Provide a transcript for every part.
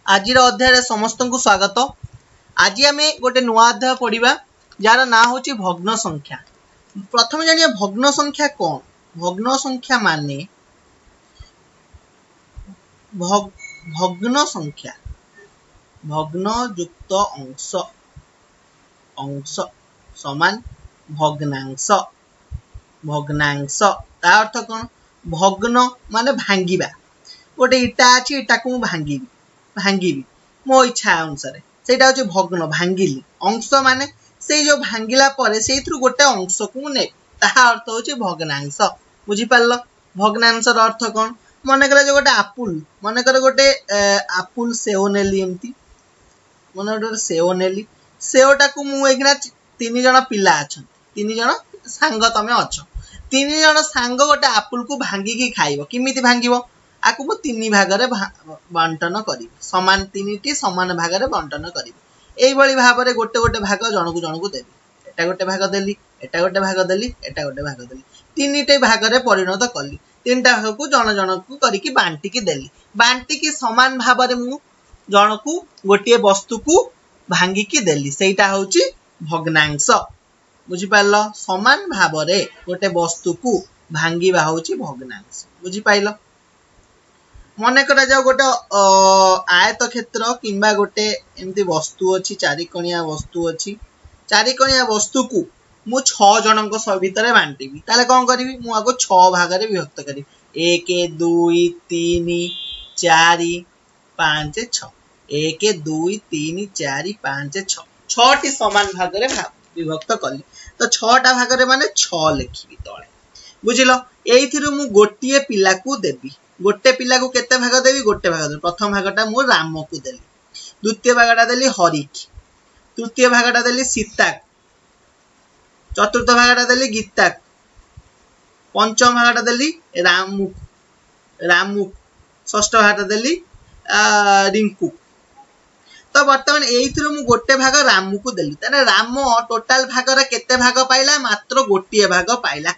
आज अध्याय समस्त को स्वागत। आज आम गोटे नुआ अध्याय पढ़ा जार ना हूँ भग्न संख्या। प्रथम जानिए भग्न संख्या कौन। भग्न संख्या माने भग्न संख्या भग्न युक्त अंश अंश समान भग्नांश भग्नांश ता अर्थ कौन। भग्न माने भांगिबा। गोटे इटा अच्छी इटा को भांगी भांगी मो इच्छा अनुसार से भग्न भांगिली। अंश माने से जो भांगिला परे से गोटे अंश को ने ताहा अर्थ होची भग्नांश। बुझी पारल। भग्नांश अर्थ कौन। मन कर जो गोटे आपुल मन कर गोटे आपुल सेव नेली एमती मन गोटे सेव नेली सेवटा को मुझे तीन जन पिला अच्छा तीन जन सांग तमें अच्छ तीन जन सांग गोटे आपुल को भांगिकी खाइब किमिति भांगिब आकु मु तीन भागरे बंटन करी समान तीन समान भागरे बंटन करी एई भली भाबरे गोटे गोटे भाग जनकु जनकु देबी। एटा गोटे भाग देली एटा गोटे भाग देली एटा गोटे भाग देली तीनटे भागरे परिणत कली। तीनटा भाग को जन जनकु करिकी बांटिकी देली। बांटिकी समान भाबरे मु जनकु गोटे वस्तु को भांगिकी देली सेटा होची भग्नांश। बुझी पाइल। समान भाबरे गोटे वस्तु को भांगिबा होची भग्नांश। बुझी पाइल। मन करा जाओ गोटे आयत क्षेत्र किंबा गोटे एमती वस्तु अच्छी चारिकोणिया वस्तु अच्छी चारिकोणिया वस्तु को मु 6 जनक भितर बांटिबी ताले कौन करी मु आगो 6 भागरे विभक्त करी 1 2 3 4 5 6 1 2 3 4 5 6 6टी समान भागरे विभक्त कली तो 6टा भागरे माने 6 लिखिबी तळे। बुझिलो। एइथिरु मु गोटिए पिला को देबी। गोटे पिला को केते भाग देबी गोटे भाग देबी। प्रथम भागटा मु राम को देली द्वितीय भागटा देली हरि तृतीय भागटा देली सीता चतुर्थ भागटा देली गीता पंचम भागटा देली रामू षष्ठ भागटा देली रिंकू। तो बर्तमान एइथिरु मु गोटे भाग रामू को देली ताने राम टोटाल भागर केते भाग पाइला मात्र गोटिए भाग पाइला।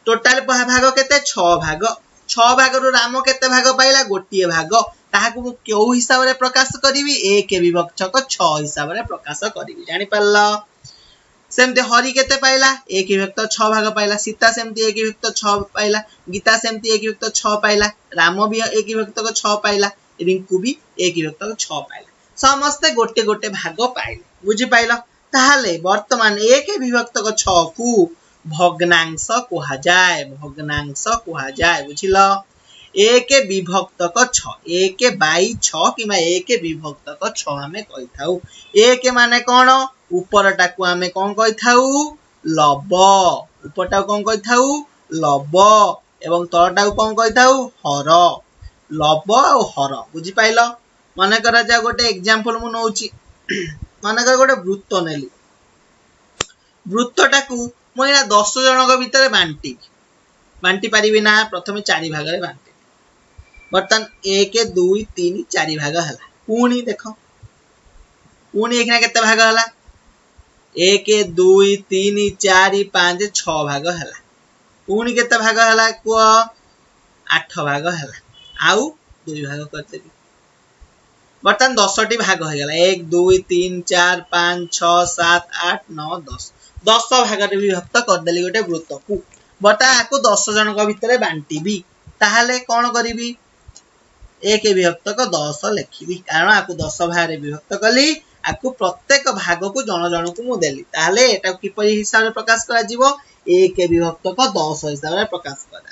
टोटाल भाग केते 6 भाग 6 भागरु राम केते भाग पाइला गोटिए भाग ताहाकु क्यों हिसाब रे प्रकाश करिवि 1 विभक्षक 6 हिसाब रे प्रकाश करिवि। जानि पारल। सेमते हरि केते पाइला 1 विभक्त 6 भाग पाइला। सीता सेमते 1 विभक्त 6 पाइला। गीता सेमते 1 विभक्त 6 पाइला। राम भी 1 विभक्त 6 पाइला। रिंकू भी 1 विभक्त 6 पाइला। समस्ते गोटे गोटे भाग पाइले। बुझी पाइल। ताहाले वर्तमान 1 विभक्त 6 को भग्नांश कहा जाए। भग्नांश कहा जाए। बुझिल। 1 विभक्त 6 1 बाई 6 किमा 1 विभक्त 6 आमे कहि थाउ। 1 माने कोन ऊपरटा को आमे कोन कहि थाउ लब। ऊपरटा को कोन कहि थाउ लब एवं तळटा को कोन कहि थाउ हर। लब और हर। बुझी पाइल। मन करा जा गोटे एग्जांपल मु नउची मन कर गोटे वृत्त नेली वृत्तटा को मुझे 10 जनक भितर बांटी पारिबी ना। प्रथम 4 भाग बांटी बर्तमान 1 2 3 4 भाग है। पुणी देख पुणी एक केते भाग है 1 2 3 4 5 6 भाग है। पुणी केते भाग है को 8 भाग है। आउ 2 भाग करते बर्तमान 10टी भाग हो गला 1 2 3 4 5 6 7 8 9 10 10 भाग विभक्त करदेली गोटे वृत्त को। बर्तमान आपको 10 जनक भितर बांटीबी ताहाले कौन करी 1 विभक्त 10 लिखी कारण आपको 10 भाग विभक्त कली आपको प्रत्येक भाग को जन जन को मु देली ताहाले एटा किपरि हिसाब रे प्रकाश करा जीवो 1 विभक्त 10 हिसाब रे प्रकाश करा।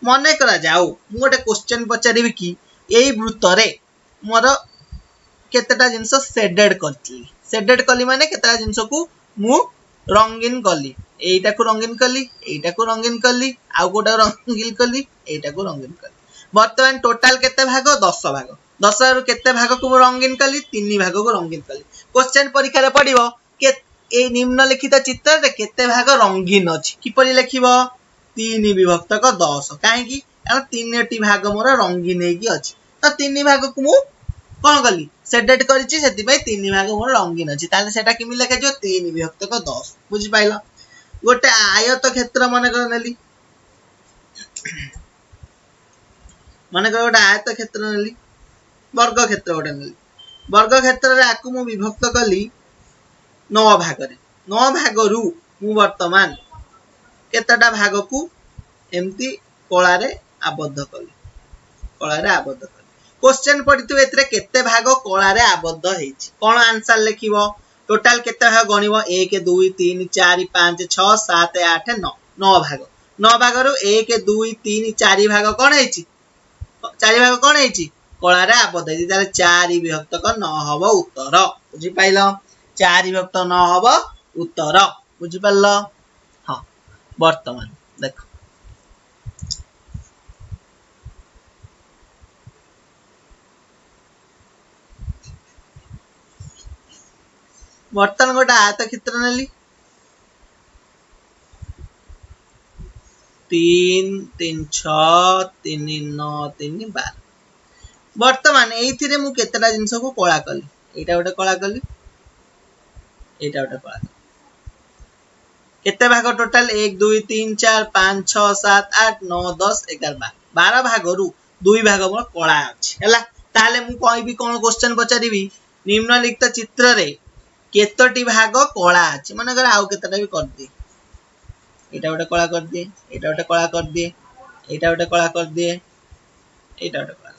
मने करा जाऊ मु गोटे क्वेश्चन पचारिबी कि एई वृत्त रे मोर केतेटा जिंस शेडेड करती शेडेड कली माने केतेटा जिंस को मु रंगीन कली एटा को रंगीन कली एटा को रंगीन कली आ गोटा रंगीन कली एटा को रंगीन कली। वर्तमान टोटल केते भाग 10 भाग 10 रु केते भाग को रंगीन कली 3 भाग को रंगीन कली। क्वेश्चन परीक्षा रे पडिबो के ए निम्नलिखित चित्र रे केते भाग रंगीन अछि किपरि लेखिबो 3 विभक्त 10 काहे कि कारण 3टी भाग मोर रंगीन हेकी अछि तो 3 भाग को मु कौन कली सेडेड करिछि सेति पई 3 भाग मोर रंगीन अछि ताले सेटा किमि लेखा जो 3 विभक्त 10। बुझि पाइल। गोटे आयत क्षेत्र मन कर नेली मन कर गोटे आयत क्षेत्र नेली वर्ग क्षेत्र गोटे नेली वर्ग क्षेत्र रे आकु मु विभक्त कली 9 भाग रे 9 भाग रु मु वर्तमान केतटा भाग को एमती कला रे आबद्ध कली कला रे आबद्ध कली क्वेश्चन पडितु एतरे केते भाग कला रे आबद्ध हेछि कोन आंसर लिखिबो टोटल केते भाग गणिबो 1 2 3 4 5 6 7 8 9 9 भाग रु 1 2 3 4 भाग कोन हेछि 4 भाग कोन हेछि कला रे आबद्ध हेछि ताले 4 विभक्त क 9 हबो उत्तर बुझि पाइलो 4 विभक्त 9 हबो उत्तर बुझि पाइलो हां वर्तमान देखो वर्तमान गोटे आयत क्षेत्र नेली 3 3 6 3 9 3 12 वर्तमान एइथिरे मु केतटा जिंस को कला कली एटा गोटे कला कली एटा गोटे कला केते भाग टोटल 1 2 3 4 5 6 7 8 9 10 11 12 भाग रु 2 भाग मोर कला अछि हैला ताले मु कहबी कोन क्वेश्चन पचारिबी निम्नलिखित चित्र रे केतोटी भाग कला अछि माने अगर आउ केतटा भी कर दे एटा गोटे कला कर दे एटा गोटे कला कर दे एटा गोटे कला कर दे एटा गोटे कला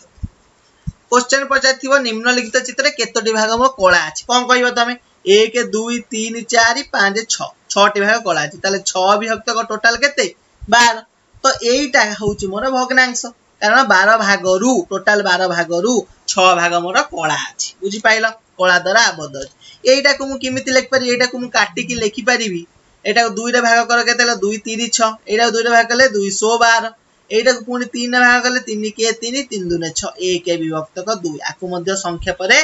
क्वेश्चन पचारथिबो निम्नलिखित चित्र रे केतोटी भाग मो कला अछि कोन कहइबो तमे 1 2 3 4 5 6 6टी भाग कला अछि ताले 6 विभक्त को टोटल केते 12 तो एइटा होउची मोर भग्नांश कारण 12 भाग रु टोटल 12 भाग रु 6 भाग मोर कला अछि बुझि पाइलो कला द्वारा आबद्ध अछि एइटा को मु किमिति लिख पारि एइटा को मु काटी की लिखि परिबी एटा को 2 रे भाग कर केतेला 2 3 6 एइटा 2 रे भाग कले 212 एइटा को पुनी 3 रे भाग कले 3 के 3 3 2 6 1 विभक्त को 2 आकु मध्य संख्या परे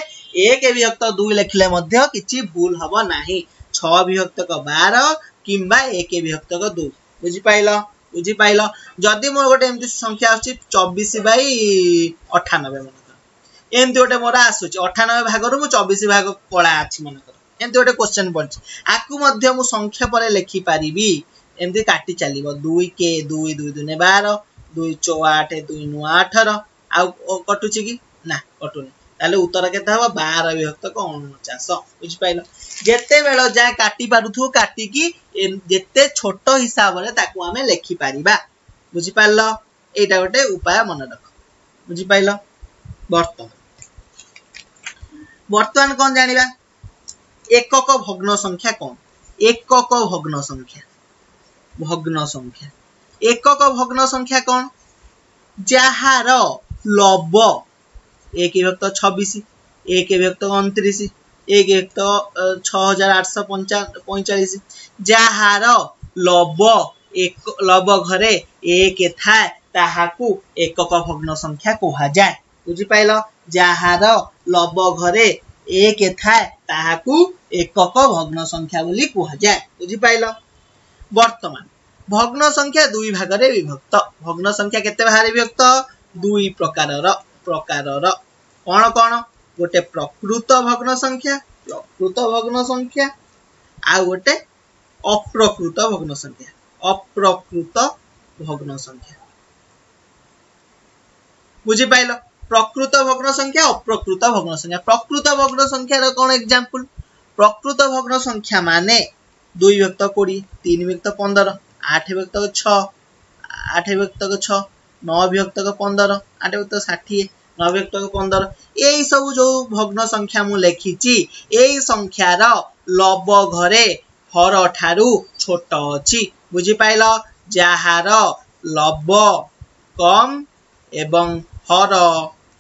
1 विभक्त 2 लिखले मध्य किछि भूल हबो नाही 6 विभक्त को 12 किंबा 1 विभक्त को 2 बुझि पाइलो जदी मोर गोटे एमती संख्या आछि 24 बाई 98 मन एमती गोटे मोर आसुछि 98 भाग रु मु 24 भाग कला अछि मन कर एमती गोटे क्वेश्चन पड़छि आकु मध्य मु संख्या परे लिखि पारिबी एमती काटी चलिबो 2 के 2 2 2 ने 12 2 4 8 2 9 18 आ कटुछि कि ना कटुनी ताले उत्तर केते हबो 12 विभक्त को 49 बुझि पाइलो जेते बेलो जा काटी पारुथु काटी की जेते छोटो हिसाब रे ताकू हमें लिखि पारिबा बुझि पाइलो एटा गोटे उपाय मन रख बुझि पाइलो वर्तमान कोन जानिबा एकक भग्न संख्या कोन एकक भग्न संख्या कोन जहार लब 1 विभक्त 26 1 विभक्त 29 1 विभक्त 6845 जहार लब एक लब घरे 1 थाए ताहाकू एकक भग्न संख्या कोहा जाय बुझि पाइलो जहार लब घरे 1 थाए ताहाकू एकक भग्न संख्या बोली कोहा जाय बुझि पाइलो वर्तमान भग्न संख्या 2 भाग रे विभक्त भग्न संख्या केते भाग रे विभक्त 2 प्रकारर कोन गोटे प्रकृत भग्न संख्या आ गोटे अप्रकृत भग्न संख्या बुझि पाइलो प्रकृत भग्न संख्या अप्रकृत भग्न संख्या प्रकृत भग्न संख्या रो कोन एग्जांपल प्रकृत भग्न संख्या माने 2 विभक्त 20 3 विभक्त 15 8 विभक्त 6 8 विभक्त 6 9 विभक्त 15 8 विभक्त 60 9 विभक्त 15 एई सब जो भग्न संख्या मु लेखिची एई संख्या रो लब घरे हर ठारू छोट अछि बुझि पाइलो जहार लब कम एवं हर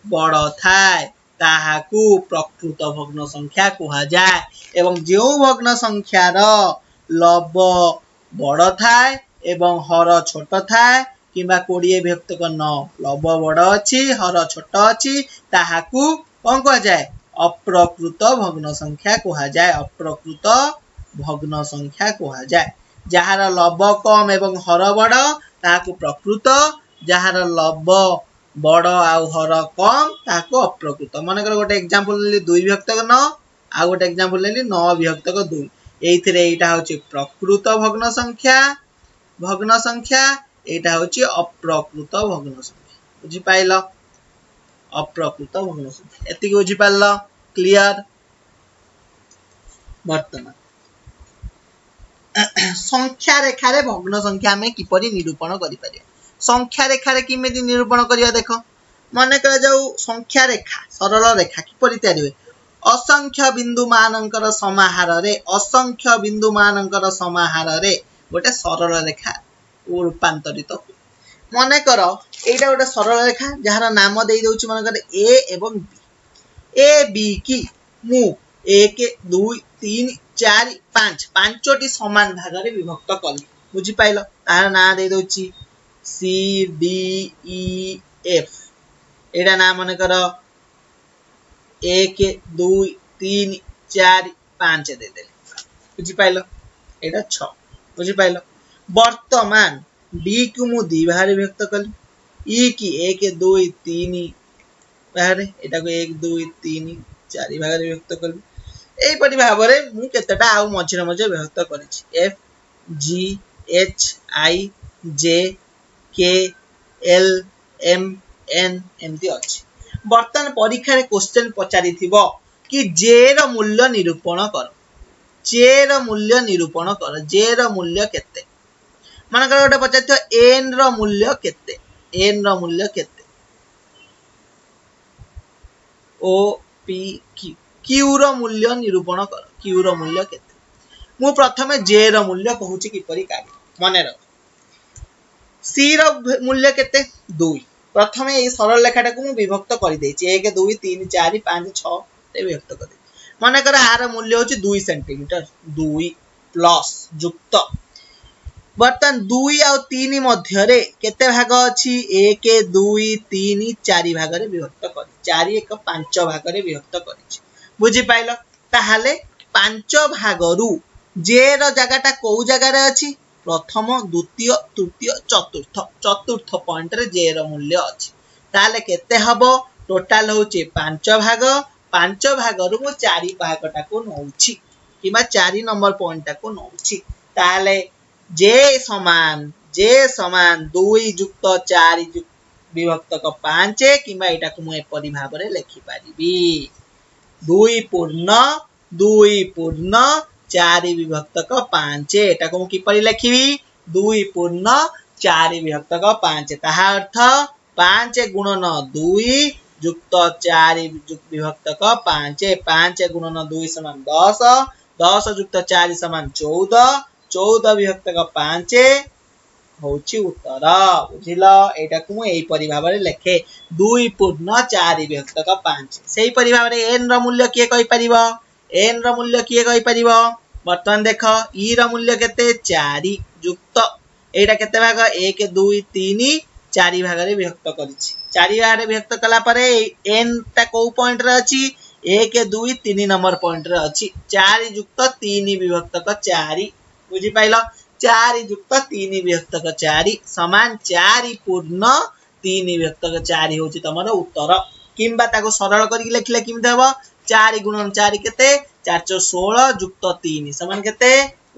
बड़ थाए ताहाकू प्रकृत भग्न संख्या कुहा जाय एवं जो भग्न संख्या रो लब बड़ थाए एवं हर छोट थाए किबा 20 विभक्त 9 लब बड़ अछि हर छोट अछि ताहाकू कोन कुहा जाय अप्रकृत भग्न संख्या कुहा जाय अप्रकृत भग्न संख्या कुहा जाय जहार लब कम एवं हर बड़ ताहाकू प्रकृत जहार लब बड़ आ हर कम ताहाकू अप्रकृत माने कर गोटे एग्जांपल लेली 2 विभक्त 9 आ गोटे एग्जांपल लेली 9 विभक्त 2 एइथिरे एटा होची प्रकृत भग्न संख्या एटा होची अप्रकृत भग्न संख्या बुझि पाइलो अप्रकृत भग्न संख्या एति बुझी पारल क्लियर वर्तमान संख्या रेखा रे भग्न संख्या में किपरि निरूपण करि पारिया संख्या रेखा रे किमेति निरूपण करिया देखो माने करा जाऊ संख्या रेखा सरल रेखा किपरि तयारी हुए असंख्य बिंदु मानकर समाहार रे असंख्य बिंदु मानकर समाहार रे गोटे सरल रेखा रूपांतरित हुए माने कर एटा गोटे सरल रेखा जहार नाम देई दउची माने कर ए एवं बी ए बी की मु 1 2 3 4 5 पांचटी समान भाग रे विभक्त कली बुझी पाइलो तार ना दे दउची सी डी ई एफ एटा नाम माने कर 1 2 3 4 5 दे दे बुझी पाइलो एटा 6 बुझी पाइलो वर्तमान डी को मु दी भाग रे विभक्त कली ई की 1 2 3 भाग रे एटा को 1 2 3 4 भाग रे विभक्त कली एई परि भाबरे मु केतेटा आउ मझिरे मझे विभक्त करिछि एफ जी एच आई जे के एल एम एन एमती अछि वर्तमान परीक्षा रे क्वेश्चन पचारि थिबो कि जे रो मूल्य निरूपण कर जे रो मूल्य निरूपण कर जे रो मूल्य केते मन कर गोटे पचारिथो एन रो मूल्य केते एन रो मूल्य केते O P Q Q rho मूल्य निरूपण कर क्यू रो मूल्य केते मु प्रथमे जे रो मूल्य कहूची किपरि काढी मने रख सी रो मूल्य केते 2 प्रथमे ए सरल रेखाटा को मु विभक्त करि देछि 1 2 3 4 5 6 ते विभक्त कर दे माने कर हार मूल्य होची 2 सेंटीमीटर 2 प्लस युक्त बर्तन 2 और 3 मध्य रे केते भाग अछि 1 2 3 4 भाग रे विभक्त कर 4 1 5 भाग रे विभक्त करिछि बुझी पाइलो ताहाले 5 भागरु जे रो जगाटा को जगह रे अछि प्रथम द्वितीय तृतीय चतुर्थ पॉइंट रे जे रो मूल्य अछि ताहाले केते हबो टोटल होचे 5 भागरु मु 4 भागटा को नउछि किबा 4 नंबर पॉइंट को नउछि ताहाले जे समान 2 युक्त 4 विभक्त को 5 किबा एटा को मु एपरि भाव रे लिखि पारिबी 2 पूर्ण 4 विभक्त को 5 एटा को मु किपरि लिखिबी 2 पूर्ण 4 विभक्त को 5 ताहा अर्थ 5 गुणन 2 युक्त 4 विभक्त को 5 गुणन 2 समान 10 युक्त 4 समान 14 विभक्त को 5 होची उत्तर बुझिलो एटा को एई परि भाव रे लेखे 2 पूर्ण 4 विभक्त को 5 सेही परि भाव रे n रो मूल्य किए कहि परिबो n रो मूल्य किए कहि परिबो वर्तमान देखो e रो मूल्य केते 4 युक्त एटा केते भाग 1 2 3 4 भाग रे विभक्त करिछि 4 भाग रे विभक्त कला परे n ता को पॉइंट रे अछि 1 2 3 नंबर पॉइंट रे अछि 4 युक्त 3 विभक्त को 4 बुझी पाइलो 4 युक्त 3 विभक्त को 4 समान 4 पूर्ण 3 विभक्त को 4 होची तमरो उत्तर किंबा ताको सरल करी लिखले किमते हबो 4 गुणन 4 केते 416 युक्त 3 समान केते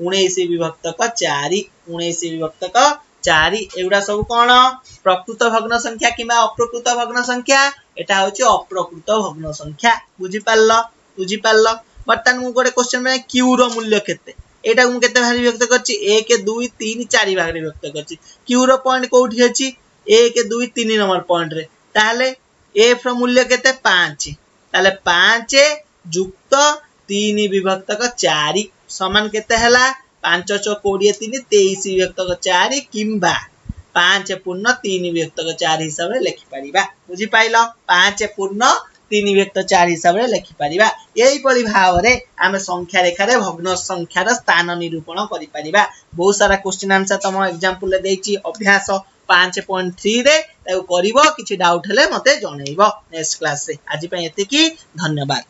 19 विभक्त को 4 19 विभक्त को 4 एउडा सब कोन प्रकृत भग्न संख्या किंबा अप्रकृत भग्न संख्या एटा होची अप्रकृत भग्न संख्या बुझी पाल्लो बर्तन मु गोटे क्वेश्चन में क्यू रो मूल्य केते एटा मु केते भाग व्यक्त करछि 1 2 3 4 भाग रे व्यक्त करछि क्यू रो पॉइंट कोठी अछि 1 2 3 नंबर पॉइंट रे ताले एफ रो मूल्य केते 5 ताले 5 युक्त 3 विभक्त को 4 समान केते हला 5 4 20 3 23 विभक्त को 4 किंबा 5 पूर्ण 3 विभक्त को 4 हिसाब रे लिखि परिबा बुझी पाइलो 5 पूर्ण 3 विभक्त 4 हिसाब रे लिखि परिबा एई परि भाव रे आमे संख्या रेखा रे भग्न संख्या रा स्थान निरूपण करि परिबा बहुत सारा क्वेश्चन आंसर तम एग्जांपल ले देछि अभ्यास 5.3 रे ताऊ करिवो किछि डाउट हेले मते जणैबो नेक्स्ट क्लास रे आज पय एते की धन्यवाद।